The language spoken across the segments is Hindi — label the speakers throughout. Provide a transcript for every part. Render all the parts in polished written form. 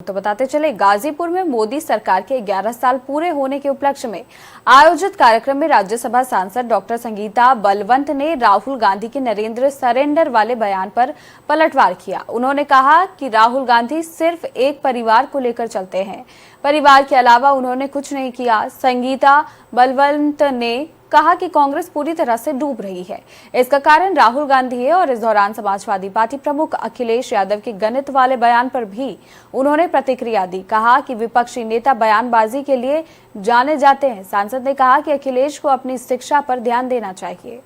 Speaker 1: तो बताते चले, गाजीपुर में मोदी सरकार के 11 साल पूरे होने के उपलक्ष्य में आयोजित कार्यक्रम में राज्यसभा सांसद डॉक्टर संगीता बलवंत ने राहुल गांधी के नरेंद्र सरेंडर वाले बयान पर पलटवार किया। उन्होंने कहा कि राहुल गांधी सिर्फ एक परिवार को लेकर चलते हैं, परिवार के अलावा उन्होंने कुछ नहीं किया। संगीता बलवंत ने कहा कि कांग्रेस पूरी तरह से डूब रही है, इसका कारण राहुल गांधी है। और इस दौरान समाजवादी पार्टी प्रमुख अखिलेश यादव के गणित वाले बयान पर भी उन्होंने प्रतिक्रिया दी। कहा कि विपक्षी नेता बयानबाजी के लिए जाने जाते हैं। सांसद ने कहा कि अखिलेश को अपनी शिक्षा पर ध्यान देना चाहिए।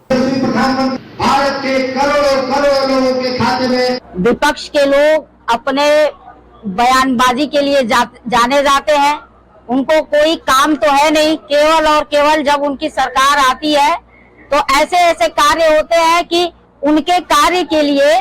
Speaker 2: भारत के करोड़ों लोगों के खाते में
Speaker 3: विपक्ष के लोग अपने बयानबाजी के लिए जाने जाते हैं। उनको कोई काम तो है नहीं, केवल और केवल जब उनकी सरकार आती है तो ऐसे ऐसे कार्य होते हैं कि उनके कार्य के लिए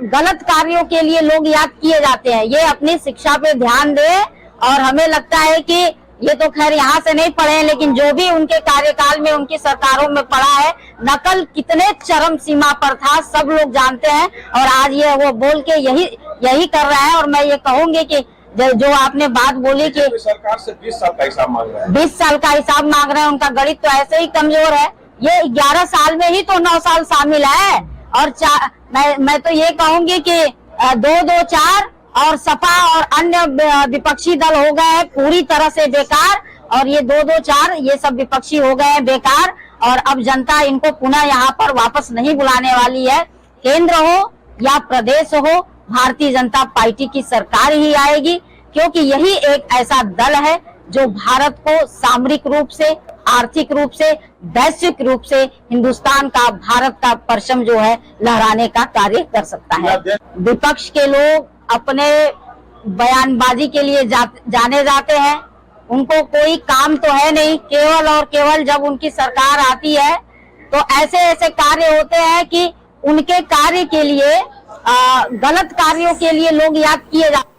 Speaker 3: गलत कार्यों के लिए लोग याद किए जाते हैं। ये अपनी शिक्षा पे ध्यान दे। और हमें लगता है कि ये तो खैर यहाँ से नहीं पढ़े हैं, लेकिन जो भी उनके कार्यकाल में उनकी सरकारों में पड़ा है, नकल कितने चरम सीमा पर था सब लोग जानते हैं। और आज ये वो बोल के यही कर रहा है। और मैं ये कहूंगी कि जो आपने बात बोली कि
Speaker 4: सरकार से 20 साल का हिसाब मांग रहा है,
Speaker 3: 20 साल का हिसाब मांग रहे हैं, उनका गणित तो ऐसे ही कमजोर है। ये 11 साल में ही तो 9 साल शामिल है। और मैं तो ये कहूंगी कि 2-2-4 और सपा और अन्य विपक्षी दल हो गए हैं पूरी तरह से बेकार। और ये 2-2-4 ये सब विपक्षी हो गए हैं बेकार। और अब जनता इनको पुनः यहाँ पर वापस नहीं बुलाने वाली है। केंद्र हो या प्रदेश हो, भारतीय जनता पार्टी की सरकार ही आएगी, क्योंकि यही एक ऐसा दल है जो भारत को सामरिक रूप से, आर्थिक रूप से, वैश्विक रूप से हिंदुस्तान का, भारत का परचम जो है लहराने का कार्य कर सकता है। विपक्ष के लोग अपने बयानबाजी के लिए जाने जाते हैं। उनको कोई काम तो है नहीं, केवल और केवल जब उनकी सरकार आती है तो ऐसे ऐसे कार्य होते हैं कि उनके कार्य के लिए गलत कार्यों के लिए लोग याद किए जाते हैं।